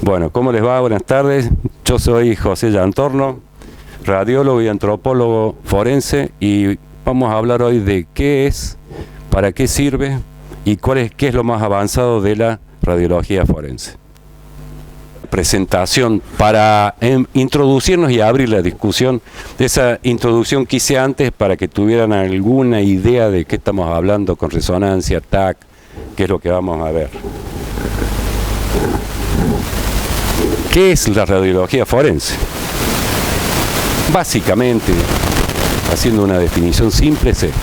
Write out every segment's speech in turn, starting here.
Bueno, ¿cómo les va? Buenas tardes. Yo soy José Llantorno, radiólogo y antropólogo forense, y vamos a hablar hoy de qué es, para qué sirve y qué es lo más avanzado de la radiología forense. Presentación para introducirnos y abrir la discusión. De esa introducción que hice antes para que tuvieran alguna idea de qué estamos hablando con resonancia, TAC, qué es lo que vamos a ver. ¿Qué es la radiología forense? Básicamente, haciendo una definición simple, es esto.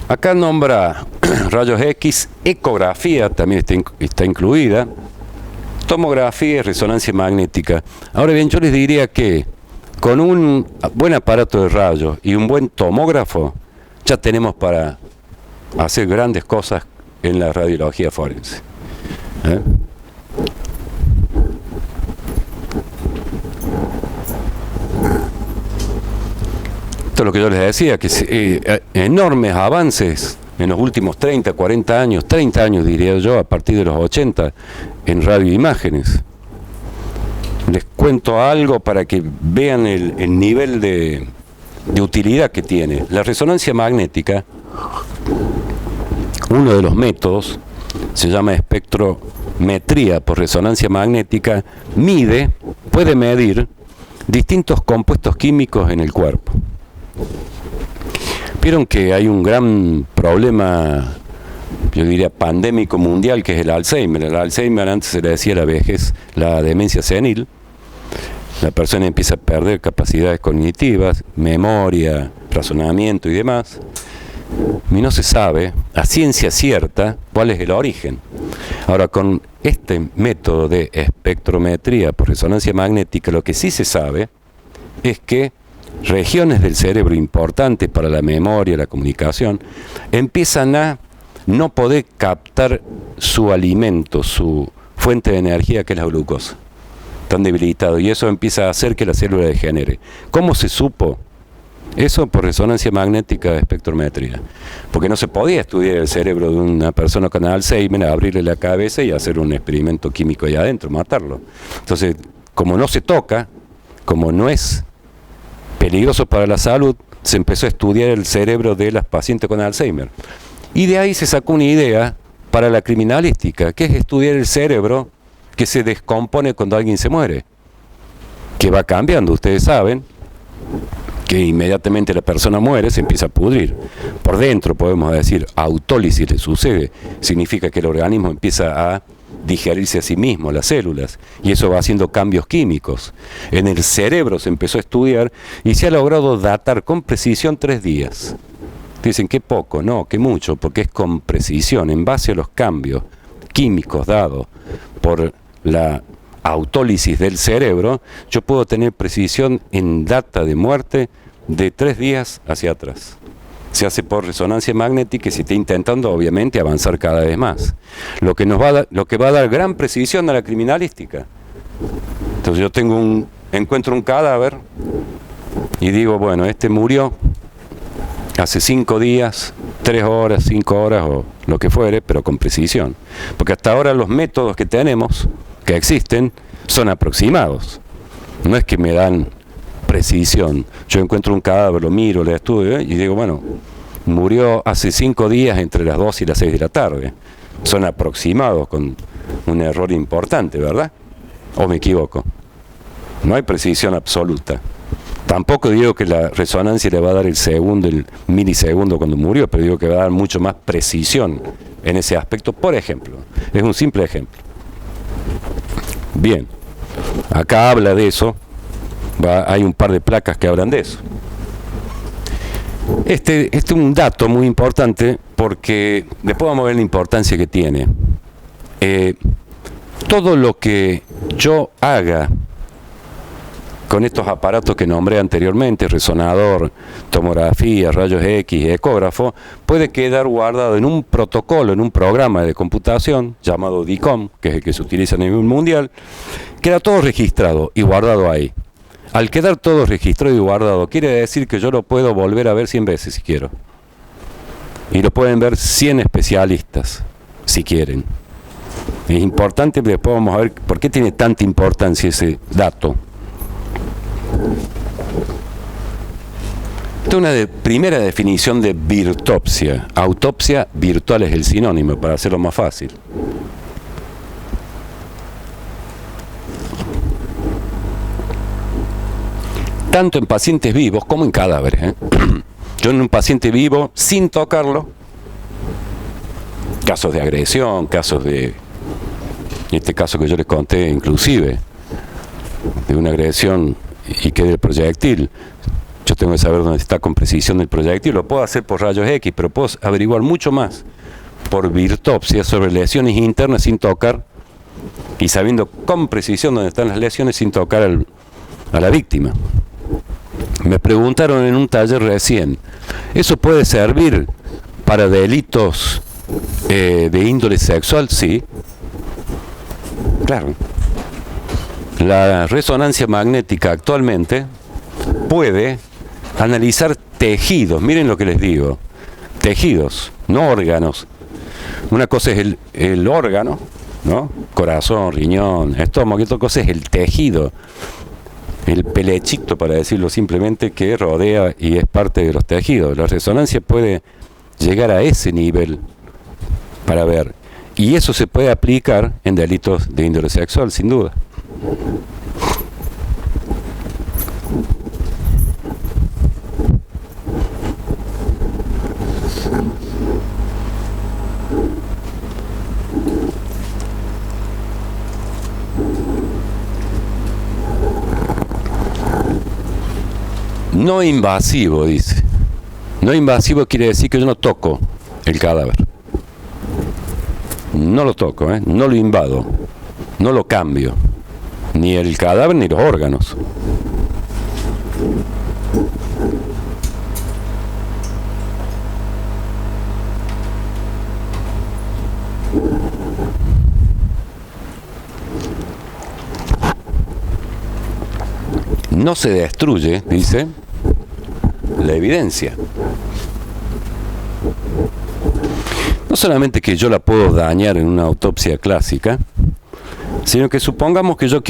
Acá nombra rayos X, ecografía también está incluida, tomografía y resonancia magnética. Ahora bien, yo les diría que con un buen aparato de rayos y un buen tomógrafo ya tenemos para hacer grandes cosas en la radiología forense. Esto es lo que yo les decía, que enormes avances en los últimos 30 años diría yo, a partir de los 80, en radioimágenes. Les cuento algo para que vean el nivel de utilidad que tiene. La resonancia magnética, uno de los métodos, se llama espectrometría por resonancia magnética, puede medir distintos compuestos químicos en el cuerpo. Vieron que hay un gran problema, yo diría pandémico mundial, que es el Alzheimer. El Alzheimer antes se le decía la vejez, la demencia senil. La persona empieza a perder capacidades cognitivas, memoria, razonamiento y demás. Y no se sabe a ciencia cierta cuál es el origen. Ahora, con este método de espectrometría por resonancia magnética, lo que sí se sabe es que regiones del cerebro importantes para la memoria, la comunicación, empiezan a no poder captar su alimento, su fuente de energía, que es la glucosa. Están debilitados, y eso empieza a hacer que la célula degenere. ¿Cómo se supo? Eso por resonancia magnética de espectrometría. Porque no se podía estudiar el cerebro de una persona con Alzheimer, abrirle la cabeza y hacer un experimento químico ahí adentro, matarlo. Entonces, como no se toca, como no es peligroso para la salud, se empezó a estudiar el cerebro de las pacientes con Alzheimer. Y de ahí se sacó una idea para la criminalística, que es estudiar el cerebro que se descompone cuando alguien se muere, que va cambiando. Ustedes saben que inmediatamente la persona muere, se empieza a pudrir. Por dentro, podemos decir, autólisis le sucede. Significa que el organismo empieza a digerirse a sí mismo, las células, y eso va haciendo cambios químicos. En el cerebro se empezó a estudiar y se ha logrado datar con precisión 3 días. Dicen que poco, no, que mucho, porque es con precisión, en base a los cambios químicos dados por la autólisis del cerebro. Yo puedo tener precisión en data de muerte de 3 días hacia atrás. Se hace por resonancia magnética y se está intentando, obviamente, avanzar cada vez más. Lo que va a dar gran precisión a la criminalística. Entonces yo encuentro un cadáver y digo, bueno, este murió hace 5 días, 3 horas, 5 horas o lo que fuere, pero con precisión. Porque hasta ahora los métodos que tenemos, que existen, son aproximados. No es que me dan precisión. Yo encuentro un cadáver, lo miro, lo estudio y digo, bueno, murió hace 5 días entre las 2 y las 6 de la tarde. Son aproximados con un error importante, ¿verdad? ¿O me equivoco? No hay precisión absoluta. Tampoco digo que la resonancia le va a dar el segundo, el milisegundo cuando murió, pero digo que va a dar mucho más precisión en ese aspecto. Por ejemplo, es un simple ejemplo. Bien, acá habla de eso. Hay un par de placas que hablan de eso. Este es un dato muy importante porque después vamos a ver la importancia que tiene. Todo lo que yo haga con estos aparatos que nombré anteriormente, resonador, tomografía, rayos X, ecógrafo, puede quedar guardado en un protocolo, en un programa de computación llamado DICOM, que es el que se utiliza a nivel mundial. Queda todo registrado y guardado ahí. Al quedar todo registrado y guardado, quiere decir que yo lo puedo volver a ver 100 veces si quiero. Y lo pueden ver 100 especialistas, si quieren. Es importante, pero después vamos a ver por qué tiene tanta importancia ese dato. Esta es una primera definición de virtopsia. Autopsia virtual es el sinónimo, para hacerlo más fácil. Tanto en pacientes vivos como en cadáveres, ¿eh? Yo en un paciente vivo, sin tocarlo, casos de agresión, casos de, este caso que yo les conté inclusive, de una agresión y que del proyectil, yo tengo que saber dónde está con precisión el proyectil, lo puedo hacer por rayos X, pero puedo averiguar mucho más por virtopsia sobre lesiones internas sin tocar y sabiendo con precisión dónde están las lesiones sin tocar a la víctima. Me preguntaron en un taller recién, ¿eso puede servir para delitos de índole sexual? Sí. Claro. La resonancia magnética actualmente puede analizar tejidos, miren lo que les digo, tejidos, no órganos. Una cosa es el órgano, ¿no? Corazón, riñón, estómago, y otra cosa es el tejido. El pelechito, para decirlo simplemente, que rodea y es parte de los tejidos. La resonancia puede llegar a ese nivel para ver. Y eso se puede aplicar en delitos de índole sexual, sin duda. No invasivo, dice. No invasivo quiere decir que yo no toco el cadáver. No lo toco, no lo invado, no lo cambio. Ni el cadáver ni los órganos. No se destruye, dice, la evidencia. No solamente que yo la puedo dañar en una autopsia clásica, sino que supongamos que yo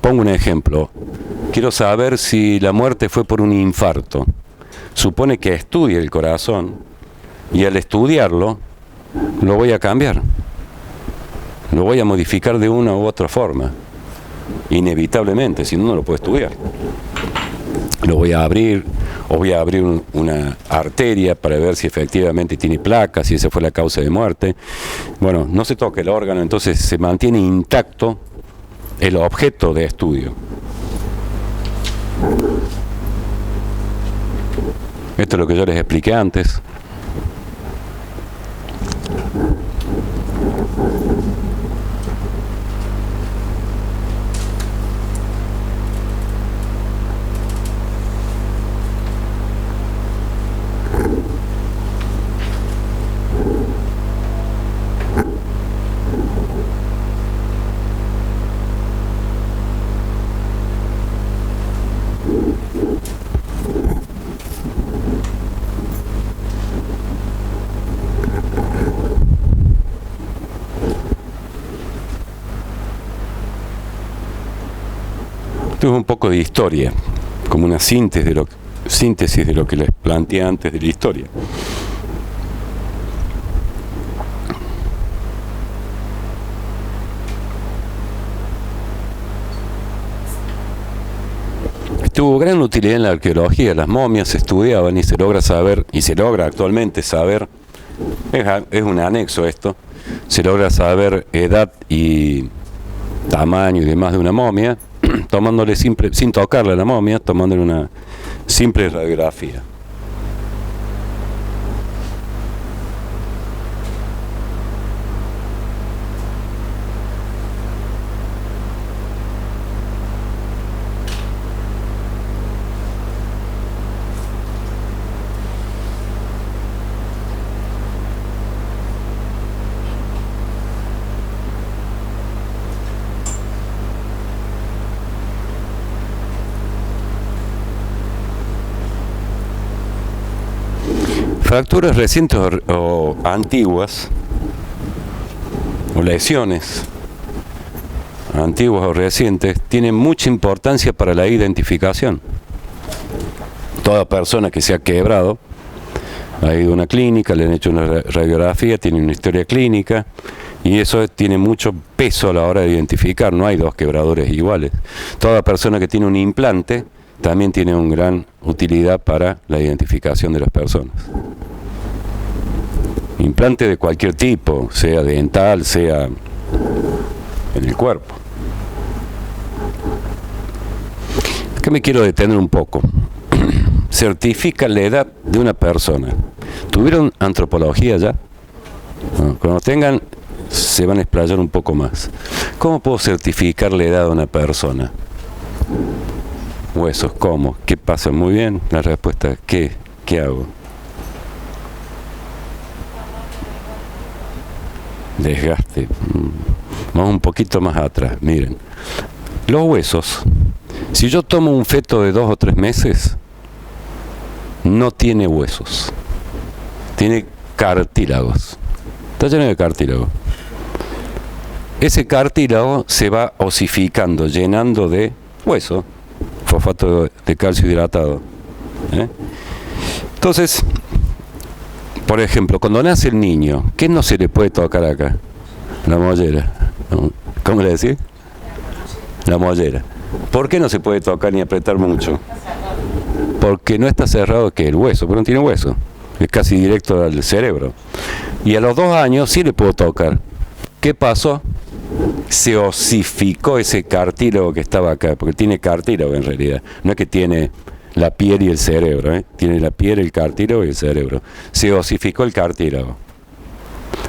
pongo un ejemplo, quiero saber si la muerte fue por un infarto. Supone que estudie el corazón y al estudiarlo lo voy a cambiar, lo voy a modificar de una u otra forma. Inevitablemente, si no, no lo puedo estudiar. Lo voy a abrir, o voy a abrir una arteria para ver si efectivamente tiene placas, si esa fue la causa de muerte. Bueno, no se toca el órgano, entonces se mantiene intacto el objeto de estudio. Esto es lo que yo les expliqué antes. Esto es un poco de historia, como una síntesis de lo que les planteé antes de la historia. Tuvo gran utilidad en la arqueología. Las momias se estudiaban y se logra saber, y se logra actualmente saber, es un anexo esto, se logra saber edad y tamaño y demás de una momia, tomándole sin tocarle a la momia, tomándole una simple radiografía. Fracturas recientes o antiguas, o lesiones antiguas o recientes, tienen mucha importancia para la identificación. Toda persona que se ha quebrado ha ido a una clínica, le han hecho una radiografía, tiene una historia clínica, y eso tiene mucho peso a la hora de identificar. No hay dos quebradores iguales. Toda persona que tiene un implante también tiene una gran utilidad para la identificación de las personas. Implante de cualquier tipo, sea dental, sea en el cuerpo. Acá me quiero detener un poco. Certifica la edad de una persona. ¿Tuvieron antropología ya? No, cuando tengan, se van a explayar un poco más. ¿Cómo puedo certificar la edad de una persona? Huesos, ¿cómo? ¿Qué pasa? Muy bien. La respuesta es ¿qué hago? Desgaste. Vamos un poquito más atrás. Miren, los huesos. Si yo tomo un feto de 2 o 3 meses, no tiene huesos, tiene cartílagos, está lleno de cartílago. Ese cartílago se va osificando, llenando de hueso, fosfato de calcio hidratado. Entonces, por ejemplo, cuando nace el niño, ¿qué no se le puede tocar acá? La mollera. ¿Cómo le decís? La mollera. ¿Por qué no se puede tocar ni apretar mucho? Porque no está cerrado que el hueso, pero no tiene hueso, es casi directo al cerebro. Y a los 2 años sí le puedo tocar. ¿Qué pasó? Se osificó ese cartílago que estaba acá, porque tiene cartílago en realidad, no es que tiene la piel y el cerebro, tiene la piel, el cartílago y el cerebro. Se osificó el cartílago.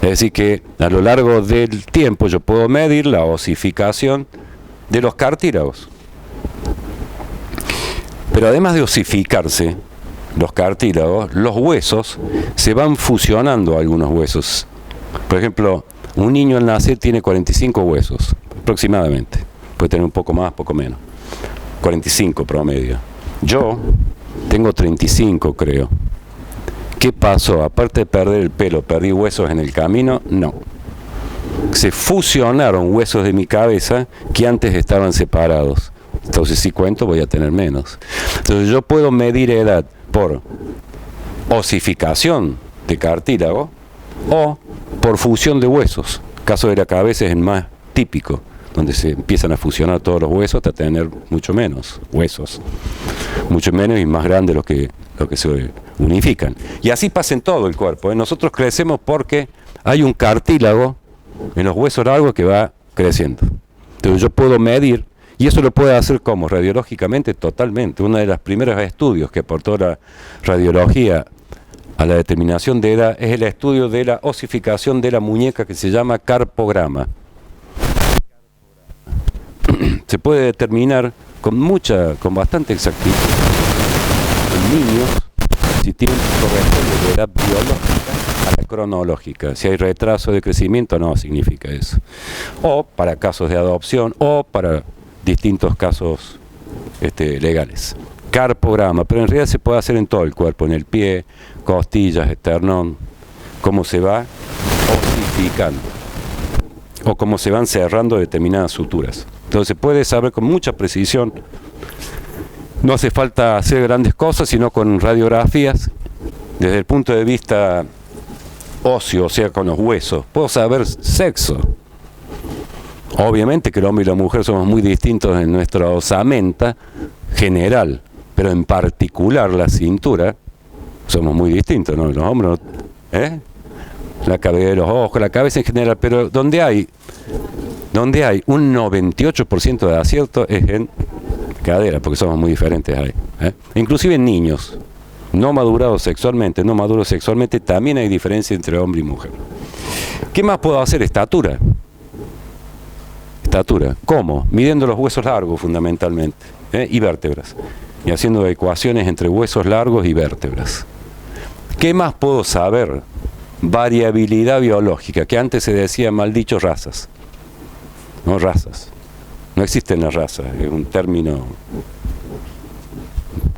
Es decir que a lo largo del tiempo yo puedo medir la osificación de los cartílagos. Pero además de osificarse los cartílagos, los huesos se van fusionando algunos huesos. Por ejemplo, un niño al nacer tiene 45 huesos, aproximadamente. Puede tener un poco más, poco menos. 45 promedio. Yo tengo 35, creo. ¿Qué pasó? Aparte de perder el pelo, ¿perdí huesos en el camino? No. Se fusionaron huesos de mi cabeza que antes estaban separados. Entonces, si cuento, voy a tener menos. Entonces, yo puedo medir edad por osificación de cartílago o por fusión de huesos. El caso de la cabeza es el más típico, donde se empiezan a fusionar todos los huesos hasta tener mucho menos huesos. Mucho menos y más grandes los que se unifican. Y así pasa en todo el cuerpo. Nosotros crecemos porque hay un cartílago en los huesos largos que va creciendo. Entonces, yo puedo medir. Y eso lo puede hacer como radiológicamente, totalmente. Uno de los primeros estudios que aportó la radiología a la determinación de edad es el estudio de la osificación de la muñeca que se llama carpograma. Se puede determinar con bastante exactitud en niños si tienen corresponde de edad biológica a la cronológica. Si hay retraso de crecimiento, no significa eso. O para casos de adopción o para distintos casos legales. Carpograma, pero en realidad se puede hacer en todo el cuerpo, en el pie, costillas, esternón, cómo se va osificando o cómo se van cerrando determinadas suturas. Entonces se puede saber con mucha precisión. No hace falta hacer grandes cosas, sino con radiografías, desde el punto de vista óseo, o sea, con los huesos. Puedo saber sexo. Obviamente que el hombre y la mujer somos muy distintos en nuestra osamenta general, pero en particular la cintura somos muy distintos, ¿no? Los hombros, la cabeza de los ojos, la cabeza en general, pero donde hay un 98% de acierto es en cadera, porque somos muy diferentes ahí. Inclusive en niños no maduros sexualmente también hay diferencia entre hombre y mujer. ¿Qué más puedo hacer? Estatura. ¿Cómo? Midiendo los huesos largos fundamentalmente, y vértebras, y haciendo ecuaciones entre huesos largos y vértebras. ¿Qué más puedo saber? Variabilidad biológica, que antes se decía mal dicho razas. No razas. No existen las razas, es un término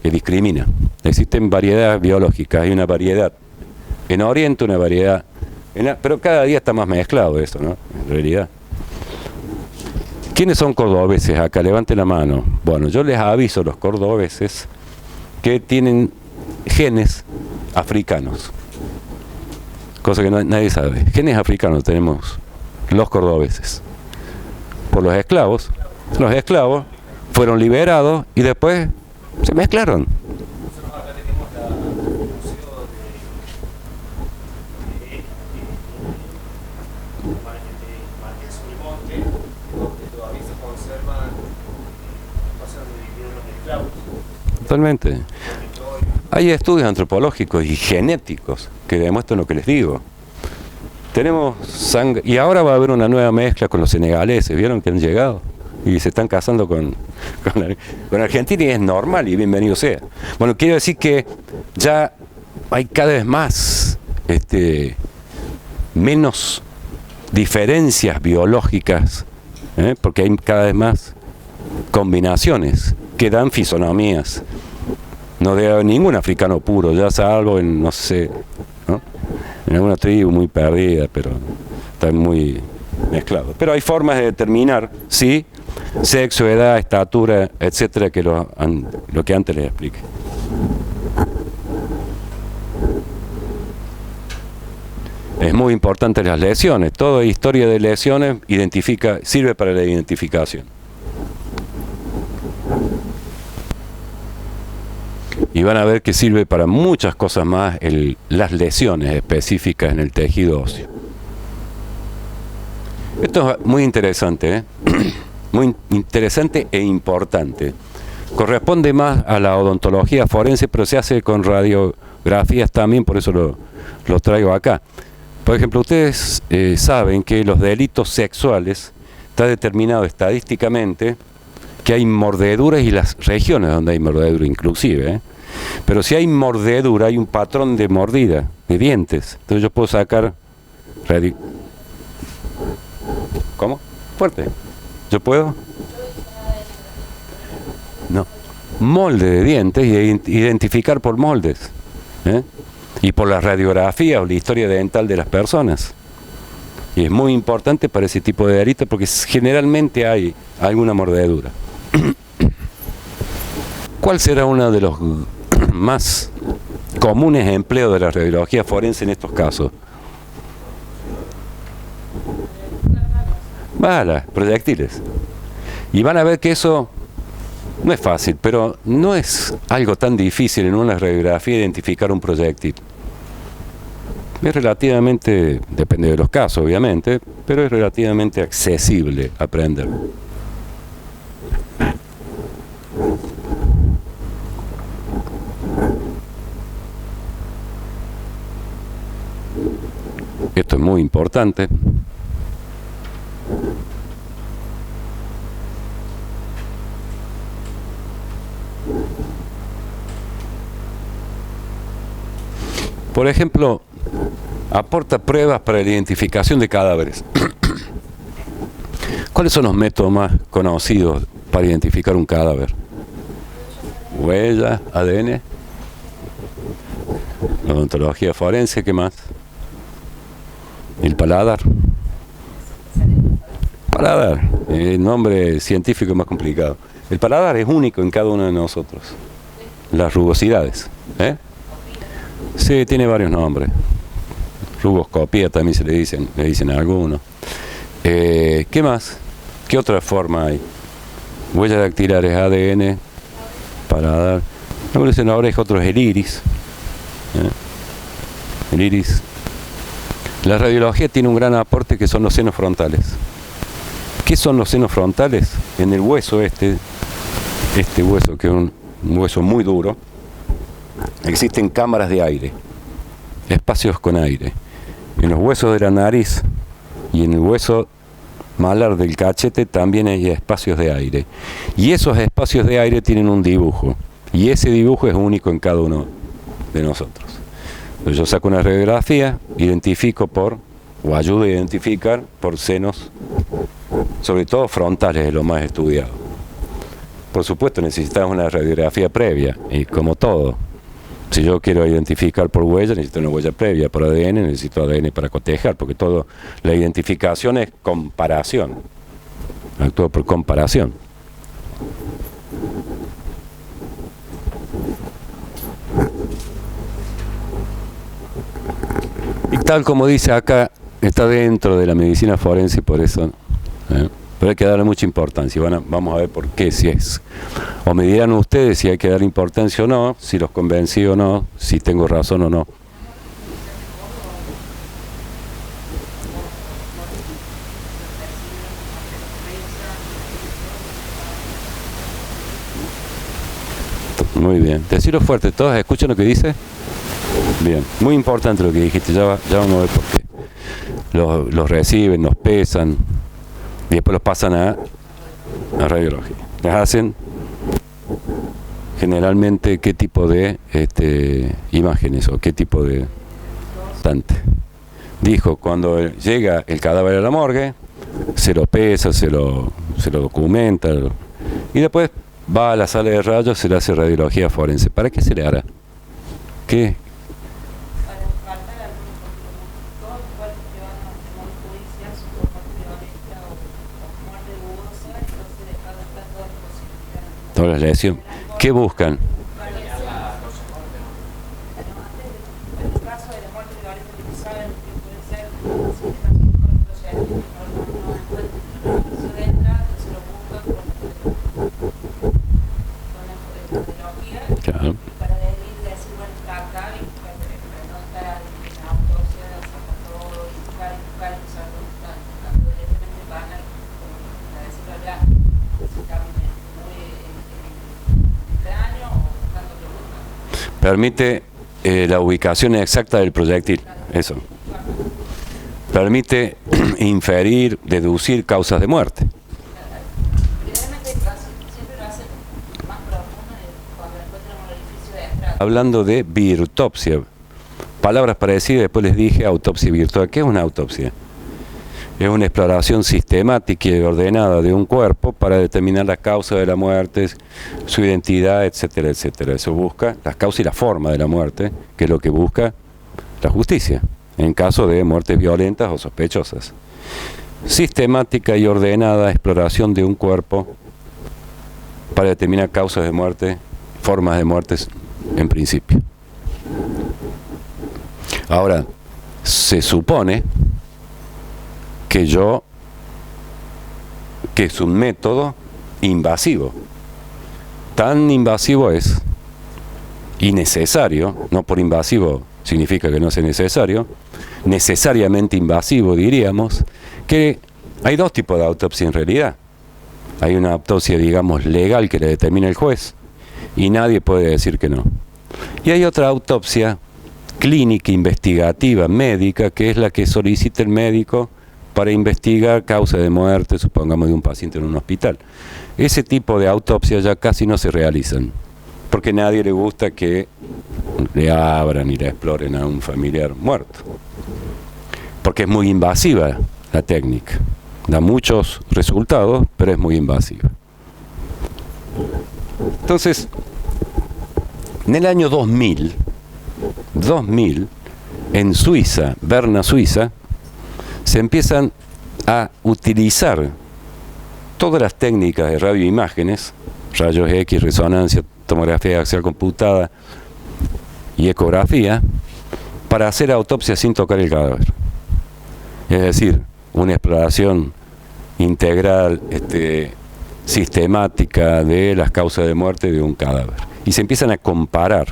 que discrimina. Existen variedades biológicas, hay una variedad En Oriente una variedad, pero cada día está más mezclado esto, ¿no? En realidad. ¿Quiénes son cordobeses acá? Levanten la mano. Bueno, yo les aviso a los cordobeses que tienen genes africanos. Cosa que nadie sabe. Genes africanos tenemos los cordobeses. Por los esclavos. Los esclavos fueron liberados y después se mezclaron. Nosotros acá tenemos el museo de Marqués Unimonte, donde todavía se conservan cosas donde vivieron los esclavos. Totalmente. Hay estudios antropológicos y genéticos que demuestran lo que les digo. Tenemos sangre, y ahora va a haber una nueva mezcla con los senegaleses, ¿vieron que han llegado? Y se están casando con Argentina y es normal y bienvenido sea. Bueno, quiero decir que ya hay cada vez más, menos diferencias biológicas, porque hay cada vez más combinaciones que dan fisonomías. No debe haber ningún africano puro, ya salvo en, no sé, ¿no? En alguna tribu muy perdida, pero está muy mezclado. Pero hay formas de determinar, sí, sexo, edad, estatura, etcétera, que lo que antes les expliqué. Es muy importante las lesiones. Toda historia de lesiones sirve para la identificación. Y van a ver que sirve para muchas cosas más las lesiones específicas en el tejido óseo. Esto es muy interesante, muy interesante e importante. Corresponde más a la odontología forense, pero se hace con radiografías también, por eso lo traigo acá. Por ejemplo, ustedes saben que los delitos sexuales está determinado estadísticamente que hay mordeduras y las regiones donde hay mordedura inclusive, pero si hay mordedura hay un patrón de mordida, de dientes. Entonces yo puedo sacar ¿cómo? Fuerte. ¿Yo puedo? No. Molde de dientes y identificar por moldes. Y por la radiografía o la historia dental de las personas. Y es muy importante para ese tipo de delitos porque generalmente hay alguna mordedura. ¿Cuál será uno de los más comunes empleos de la radiología forense en estos casos? Balas, proyectiles. Y van a ver que eso no es fácil, pero no es algo tan difícil en una radiografía identificar un proyectil. Es relativamente, depende de los casos obviamente, pero es relativamente accesible aprender. Esto es muy importante. Por ejemplo, aporta pruebas para la identificación de cadáveres. ¿Cuáles son los métodos más conocidos para identificar un cadáver? Huella, ADN, la odontología forense, ¿qué más? El paladar. Paladar, el nombre científico es más complicado. El paladar es único en cada uno de nosotros. Las rugosidades. Sí, tiene varios nombres. Rugoscopía también le dicen a algunos. ¿Qué más? ¿Qué otra forma hay? Huellas dactilares, ADN, paladar. Algunos dicen la oreja, otros el iris. El iris. La radiología tiene un gran aporte que son los senos frontales. ¿Qué son los senos frontales? En el hueso este hueso que es un hueso muy duro, existen cámaras de aire, espacios con aire. En los huesos de la nariz y en el hueso malar del cachete también hay espacios de aire. Y esos espacios de aire tienen un dibujo. Y ese dibujo es único en cada uno de nosotros. Entonces yo saco una radiografía, identifico o ayudo a identificar por senos, sobre todo frontales, es lo más estudiado. Por supuesto necesitamos una radiografía previa, y como todo. Si yo quiero identificar por huella, necesito una huella previa. Por ADN, necesito ADN para cotejar, porque todo, la identificación es comparación. Actúa por comparación. Y tal como dice acá, está dentro de la medicina forense, por eso, pero hay que darle mucha importancia. Vamos a ver por qué, si es. O me dirán ustedes si hay que darle importancia o no, si los convencí o no, si tengo razón o no. Muy bien. Decirlo fuerte, ¿todos escuchan lo que dice? Bien, muy importante lo que dijiste, ya vamos a ver por qué. Los reciben, los pesan y después los pasan a radiología. Les hacen generalmente qué tipo de imágenes o qué tipo de bastante. Dijo, cuando llega el cadáver a la morgue, se lo pesa, se lo documenta y después va a la sala de rayos, se le hace radiología forense. ¿Para qué se le hará? ¿Qué? Todas las lesiones. ¿Qué buscan? Claro. Permite la ubicación exacta del proyectil, eso. Permite inferir, deducir causas de muerte. Hablando de virtopsia, palabras parecidas, después les dije autopsia virtual. ¿Qué es una autopsia? Es una exploración sistemática y ordenada de un cuerpo para determinar la causa de la muerte, su identidad, etcétera, etcétera. Eso busca las causas y la forma de la muerte, que es lo que busca la justicia, en caso de muertes violentas o sospechosas. Sistemática y ordenada exploración de un cuerpo para determinar causas de muerte, formas de muertes en principio. Ahora, se supone que es un método invasivo. Tan invasivo es, y necesario, no por invasivo significa que no sea necesario, necesariamente invasivo diríamos, que hay dos tipos de autopsia en realidad. Hay una autopsia, digamos, legal que le determina el juez, y nadie puede decir que no. Y hay otra autopsia clínica, investigativa, médica, que es la que solicita el médico para investigar causa de muerte, supongamos, de un paciente en un hospital. Ese tipo de autopsias ya casi no se realizan, porque a nadie le gusta que le abran y le exploren a un familiar muerto, porque es muy invasiva la técnica. Da muchos resultados, pero es muy invasiva. Entonces, en el año 2000, en Suiza, Berna, Suiza, se empiezan a utilizar todas las técnicas de radioimágenes, rayos X, resonancia, tomografía axial computada y ecografía, para hacer autopsia sin tocar el cadáver. Es decir, una exploración integral, sistemática de las causas de muerte de un cadáver. Y se empiezan a comparar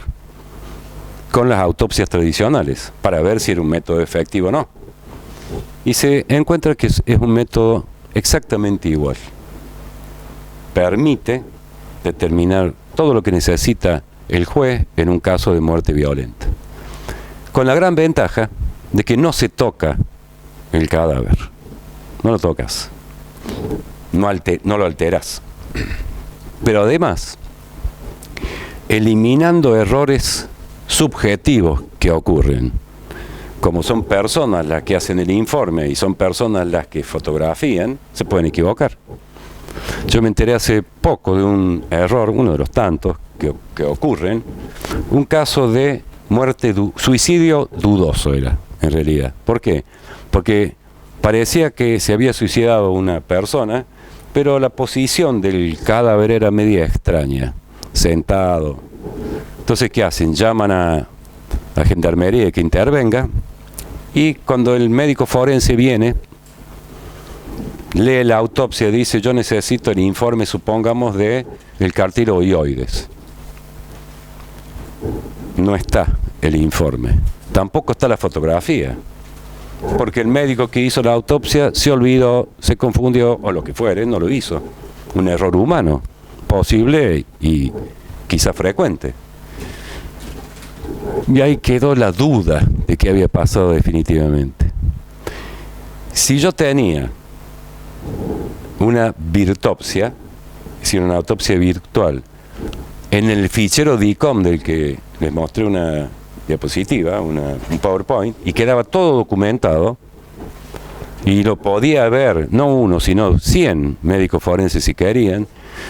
con las autopsias tradicionales para ver si era un método efectivo o no. Y se encuentra que es un método exactamente igual. Permite determinar todo lo que necesita el juez en un caso de muerte violenta. Con la gran ventaja de que no se toca el cadáver. No lo tocas. No lo alteras. Pero además, eliminando errores subjetivos que ocurren. Como son personas las que hacen el informe y son personas las que fotografían, se pueden equivocar. Yo me enteré hace poco de un error, uno de los tantos, que ocurren, un caso de suicidio dudoso era, en realidad. ¿Por qué? Porque parecía que se había suicidado una persona, pero la posición del cadáver era media extraña, sentado. Entonces, ¿qué hacen? Llaman a la gendarmería que intervenga, y cuando el médico forense viene, lee la autopsia, dice: yo necesito el informe, supongamos, de el cartílago-oioides. No está el informe, tampoco está la fotografía, porque el médico que hizo la autopsia se olvidó, se confundió, o lo que fuere, no lo hizo. Un error humano, posible y quizá frecuente. Y ahí quedó la duda de qué había pasado definitivamente. Si yo tenía una virtopsia, es decir, una autopsia virtual, en el fichero DICOM del que les mostré una diapositiva, un PowerPoint, y quedaba todo documentado, y lo podía ver, no uno, sino 100 médicos forenses si querían,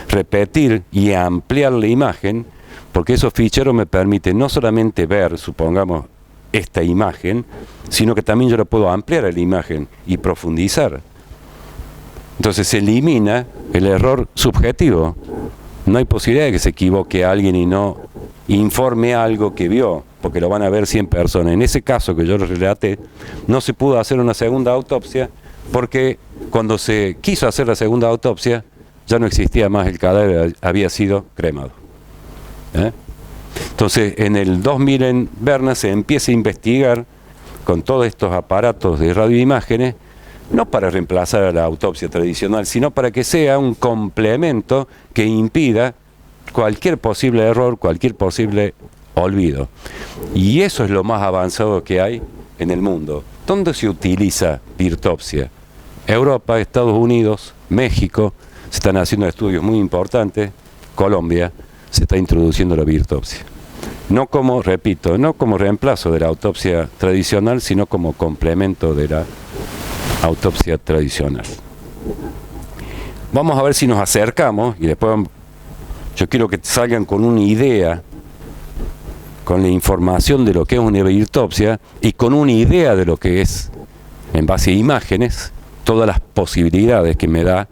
repetir y ampliar la imagen, porque esos ficheros me permiten no solamente ver, supongamos, esta imagen, sino que también yo la puedo ampliar a la imagen y profundizar. Entonces se elimina el error subjetivo. No hay posibilidad de que se equivoque alguien y no informe algo que vio, porque lo van a ver 100 personas. En ese caso que yo les relaté, no se pudo hacer una segunda autopsia, porque cuando se quiso hacer la segunda autopsia, ya no existía más, el cadáver había sido cremado. Entonces, en el 2000 en Berna se empieza a investigar con todos estos aparatos de radioimágenes, no para reemplazar a la autopsia tradicional, sino para que sea un complemento que impida cualquier posible error, cualquier posible olvido. Y eso es lo más avanzado que hay en el mundo. ¿Dónde se utiliza virtopsia? Europa, Estados Unidos, México, se están haciendo estudios muy importantes. Colombia, se está introduciendo la virtopsia. No como, repito, no como reemplazo de la autopsia tradicional, sino como complemento de la autopsia tradicional. Vamos a ver si nos acercamos, y después yo quiero que salgan con una idea, con la información de lo que es una virtopsia, y con una idea de lo que es, en base a imágenes, todas las posibilidades que me da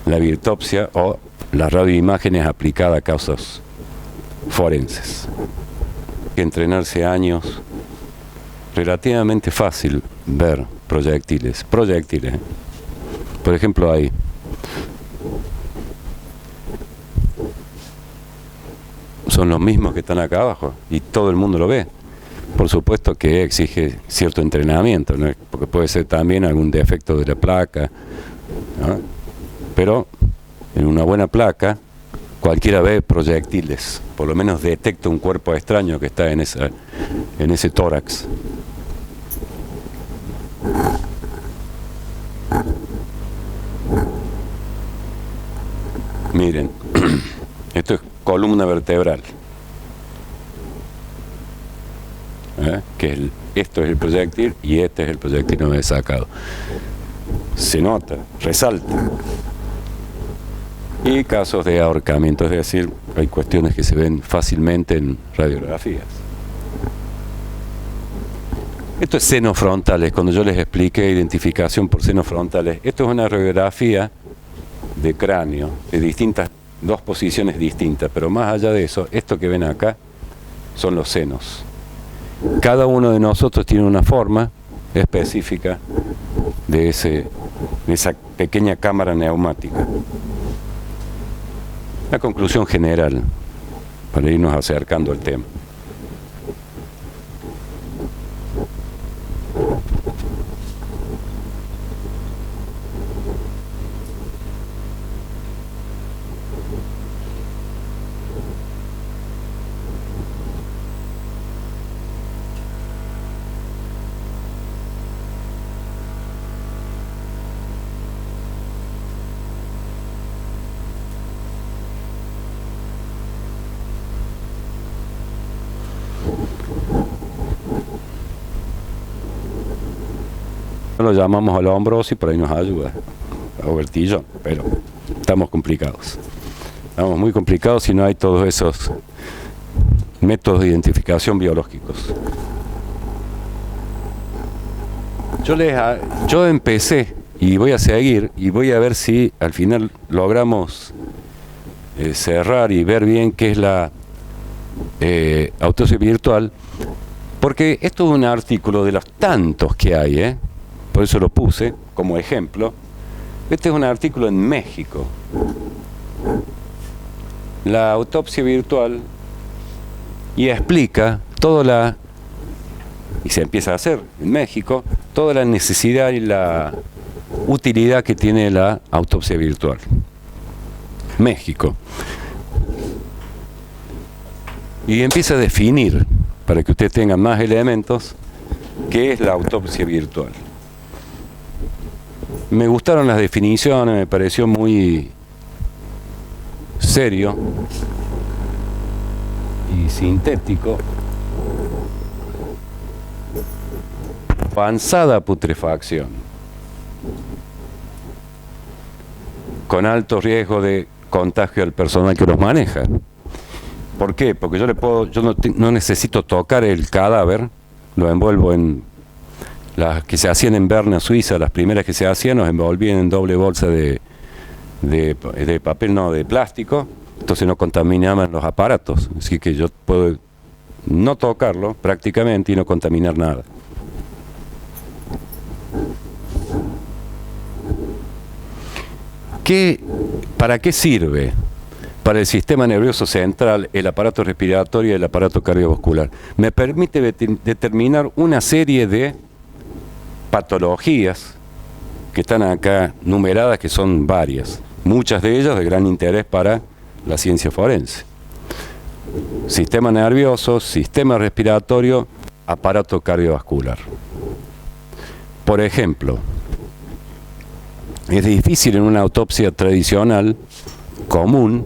la virtopsia o las radioimágenes aplicadas a causas forenses. Hay que entrenarse años. Relativamente fácil ver proyectiles. Por ejemplo, ahí. Son los mismos que están acá abajo y todo el mundo lo ve. Por supuesto que exige cierto entrenamiento, ¿no? Porque puede ser también algún defecto de la placa, ¿no? Pero en una buena placa cualquiera ve proyectiles, por lo menos detecta un cuerpo extraño que está en ese tórax. Miren, esto es columna vertebral, esto es el proyectil y este es el proyectil no me he sacado. Se nota, resalta. Y casos de ahorcamiento, es decir, hay cuestiones que se ven fácilmente en radiografías. Esto es senos frontales, cuando yo les expliqué identificación por senos frontales. Esto es una radiografía de cráneo, de dos posiciones distintas, pero más allá de eso, esto que ven acá son los senos. Cada uno de nosotros tiene una forma específica de esa pequeña cámara neumática. La conclusión general, para irnos acercando al tema. Lo llamamos al hombro y por ahí nos ayuda, o vertillo, pero estamos complicados. Vamos, muy complicado si no hay todos esos métodos de identificación biológicos. Yo empecé y voy a seguir y voy a ver si al final logramos cerrar y ver bien qué es la autopsia virtual, porque esto es un artículo de los tantos que hay, por eso lo puse como ejemplo. Este es un artículo en México. La autopsia virtual, y explica y se empieza a hacer en México, toda la necesidad y la utilidad que tiene la autopsia virtual. México. Y empieza a definir, para que usted tenga más elementos, qué es la autopsia virtual. Me gustaron las definiciones, me pareció muy serio y sintético. Avanzada putrefacción, con alto riesgo de contagio al personal que los maneja. ¿Por qué? Porque yo no necesito tocar el cadáver, lo envuelvo en las que se hacían en Berna, Suiza, las primeras que se hacían, nos envolvían en doble bolsa de papel, no, de plástico, entonces no contaminaban los aparatos, así que yo puedo no tocarlo prácticamente y no contaminar nada. ¿Para qué sirve? Para el sistema nervioso central, el aparato respiratorio y el aparato cardiovascular. Me permite determinar una serie de patologías que están acá numeradas, que son varias, muchas de ellas de gran interés para la ciencia forense. Sistema nervioso, sistema respiratorio, aparato cardiovascular. Por ejemplo, es difícil en una autopsia tradicional, común,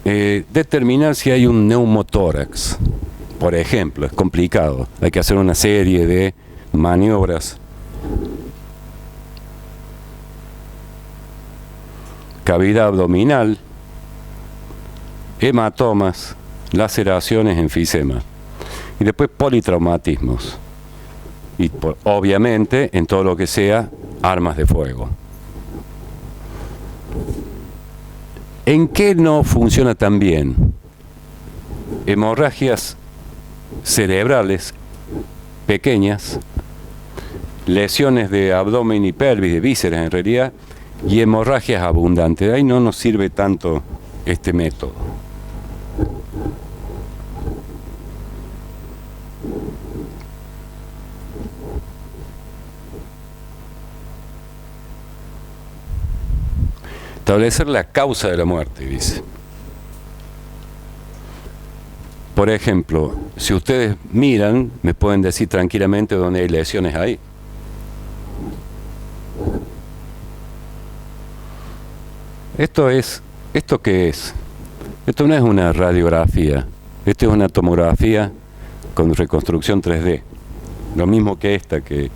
determinar si hay un neumotórax. Por ejemplo, es complicado. Hay que hacer una serie de maniobras. Cavidad abdominal, hematomas, laceraciones, enfisema. Y después politraumatismos. Y obviamente en todo lo que sea armas de fuego. ¿En qué no funciona tan bien? Hemorragias cerebrales pequeñas, lesiones de abdomen y pelvis, de vísceras en realidad, y hemorragias abundantes. Ahí no nos sirve tanto este método. Establecer la causa de la muerte, dice. Por ejemplo, si ustedes miran, me pueden decir tranquilamente dónde hay lesiones ahí. ¿Esto qué es? Esto no es una radiografía, esto es una tomografía con reconstrucción 3D. Lo mismo que esta que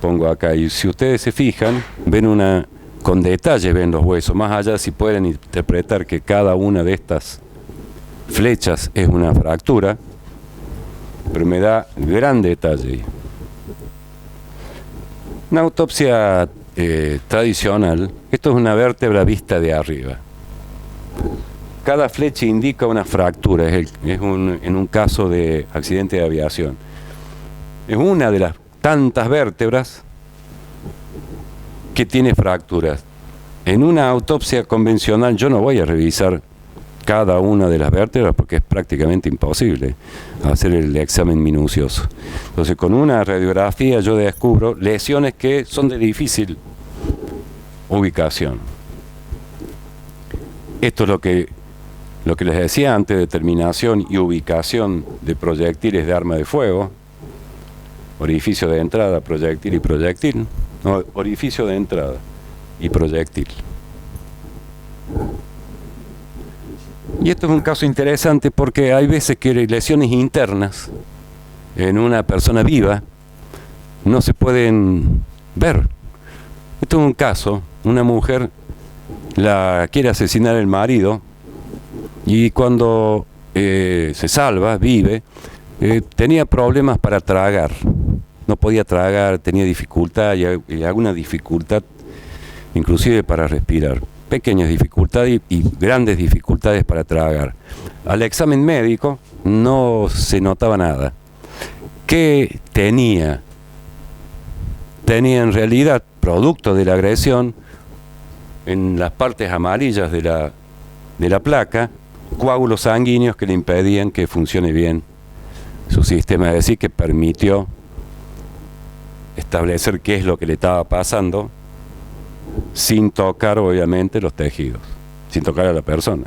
pongo acá. Y si ustedes se fijan, ven con detalle ven los huesos, más allá si pueden interpretar que cada una de estas flechas es una fractura, pero me da gran detalle. Una autopsia tradicional, esto es una vértebra vista de arriba. Cada flecha indica una fractura, en un caso de accidente de aviación. Es una de las tantas vértebras que tiene fracturas. En una autopsia convencional yo no voy a revisar cada una de las vértebras porque es prácticamente imposible hacer el examen minucioso. Entonces con una radiografía yo descubro lesiones que son de difícil ubicación. Esto es lo que les decía antes, determinación y ubicación de proyectiles de arma de fuego, orificio de entrada, proyectil y proyectil. No, orificio de entrada y proyectil. Y esto es un caso interesante porque hay veces que lesiones internas en una persona viva no se pueden ver. Esto es un caso, una mujer la quiere asesinar el marido, y cuando se salva, vive, tenía problemas para tragar. No podía tragar, tenía dificultad y alguna dificultad inclusive para respirar. Pequeñas dificultades y grandes dificultades para tragar. Al examen médico no se notaba nada. ¿Qué tenía? Tenía en realidad, producto de la agresión, en las partes amarillas de la placa, coágulos sanguíneos que le impedían que funcione bien su sistema. Es decir, que permitió establecer qué es lo que le estaba pasando sin tocar, obviamente, los tejidos, sin tocar a la persona.